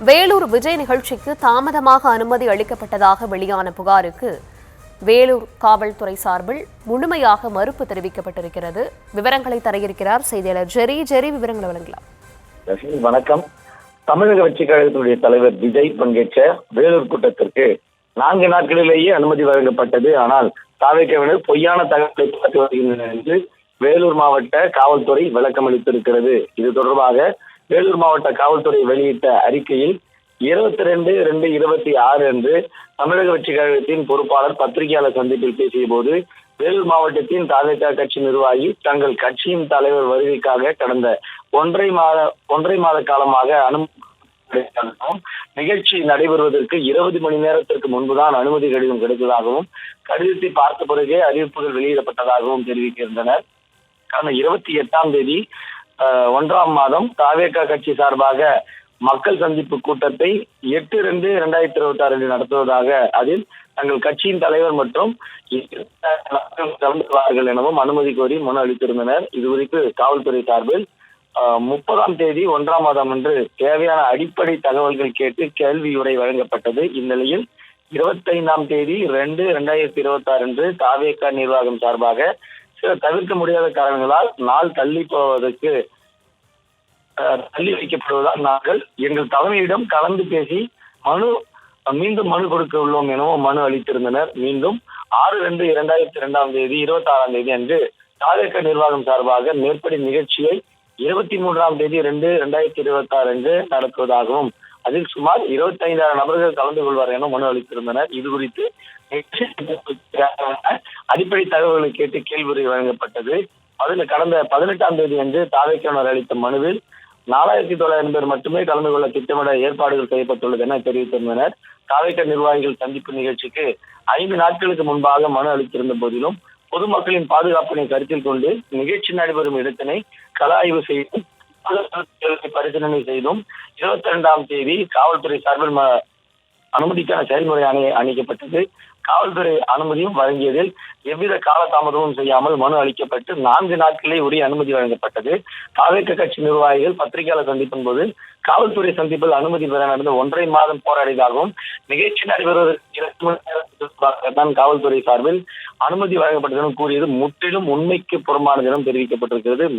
வேலூர் விஜய் நிகழ்ச்சிக்கு தாமதமாக அனுமதி அளிக்கப்பட்டதாக வெளியான புகாருக்கு வேலூர் காவல்துறை சார்பில் முழுமையாக மறுப்பு தெரிவிக்கப்பட்டிருக்கிறது. விவரங்களை தர இருக்கிறார் செய்தியாளர் ஜெரி. விவரங்களை வழங்கலாம். வணக்கம். தமிழக வெற்றிக் கழகத்தினுடைய தலைவர் விஜய் பங்கேற்ற வேலூர் கூட்டத்திற்கு 4 நாட்களிலேயே அனுமதி வழங்கப்பட்டது. ஆனால் தாவேக்காவினர் பொய்யான தகவலை பார்த்து வருகின்றனர் என்று வேலூர் மாவட்ட காவல்துறை விளக்கம் அளித்திருக்கிறது. இது தொடர்பாக வேலூர் மாவட்ட காவல்துறை வெளியிட்ட அறிக்கையில் 22/2/26 அன்று தமிழக வெற்றிக் கழகத்தின் பொறுப்பாளர் பத்திரிகையாளர் சந்திப்பில் பேசிய போது, வேலூர் மாவட்டத்தின் தாவேக்கா கட்சி நிர்வாகி தங்கள் கட்சியின் தலைவர் வருகைக்காக கடந்த ஒன்றரை மாத காலமாக நிகழ்ச்சி நடைபெறுவதற்கு 20 மணி நேரத்திற்கு முன்புதான் அனுமதி கடிதம் கிடைத்ததாகவும், கடிதத்தை பார்த்த பிறகே அறிவிப்புகள் வெளியிடப்பட்டதாகவும் தெரிவிக்கின்றனர். கடந்த 28ஆம் தேதி 1ஆம் மாதம் தாவேக்கா கட்சி சார்பாக மக்கள் சந்திப்பு கூட்டத்தை 8/2/2026 நடத்துவதாக, அதில் தங்கள் கட்சியின் தலைவர் மற்றும் கலந்துள்ளார்கள் எனவும் அனுமதி கோரி மனு அளித்திருந்தனர். இது குறித்து காவல்துறை சார்பில் 30ஆம் தேதி 1ஆம் மாதம் அன்று தேவையான அடிப்படை தகவல்கள் கேட்டு கேள்வியுரை வழங்கப்பட்டது. இந்நிலையில் 25ஆம் தேதி 2/2026 அன்று தாவேக்கா நிர்வாகம் சார்பாக சில தவிர்க்க முடியாத காரணங்களால் நாள் தள்ளி வைக்கப்படுவதால் நாங்கள் எங்கள் தலைமையிடம் கலந்து பேசி மீண்டும் மனு கொடுக்க உள்ளோம் எனவும் மனு அளித்திருந்தனர். மீண்டும் 6/2/2026 தேதி அன்று தாவேக்கா நிர்வாகம் சார்பாக மேற்படி நிகழ்ச்சியை 23ஆம் தேதி 2/2026 அன்று நடத்துவதாகவும், அதில் சுமார் 25,000 நபர்கள் கலந்து கொள்வார் என மனு அளித்திருந்தனர். இது குறித்து அடிப்படை தகவல்களை கேட்டு கேள்வி வழங்கப்பட்டது. அதில் கடந்த 18ஆம் தேதி அன்று தாவேக்காவினர் அளித்த மனுவில் 4,900 பேர் மட்டுமே கலந்து கொள்ள திட்டமிட ஏற்பாடுகள் செய்யப்பட்டுள்ளது என தெரிவித்திருந்தனர். தாவேக்கா நிர்வாகிகள் சந்திப்பு நிகழ்ச்சிக்கு 5 நாட்களுக்கு முன்பாக மனு அளித்திருந்த போதிலும் பொதுமக்களின் பாதுகாப்பினை கருத்தில் கொண்டு நிகழ்ச்சி நடைபெறும் இடத்தினை கள ஆய்வு செய்தும் பரிசீலனை செய்தும் 22ஆம் தேதி காவல்துறை சார்பில் அனுமதிக்கான செயல்முறை அணிக்கப்பட்டது. காவல்துறை அனுமதியும் வழங்கியதில் எவ்வித காலதாமதமும் செய்யாமல் மனு அளிக்கப்பட்டு 4 நாட்களே உரிய அனுமதி வழங்கப்பட்டது. தாவேக்கா கட்சி நிர்வாகிகள் பத்திரிகையாளர் சந்திப்பின் போது காவல்துறை சந்திப்பில் அனுமதி பெற நடந்த 1.5 மாதம் போராடியதாகவும், நிகழ்ச்சி நடைபெறுவதற்கு 2 மணி நேரத்திற்கு தான் காவல்துறை சார்பில் அனுமதி வழங்கப்பட்டதும் கூறியது முற்றிலும் உண்மைக்கு புறம்பானது என தெரிவிக்கப்பட்டிருக்கிறது.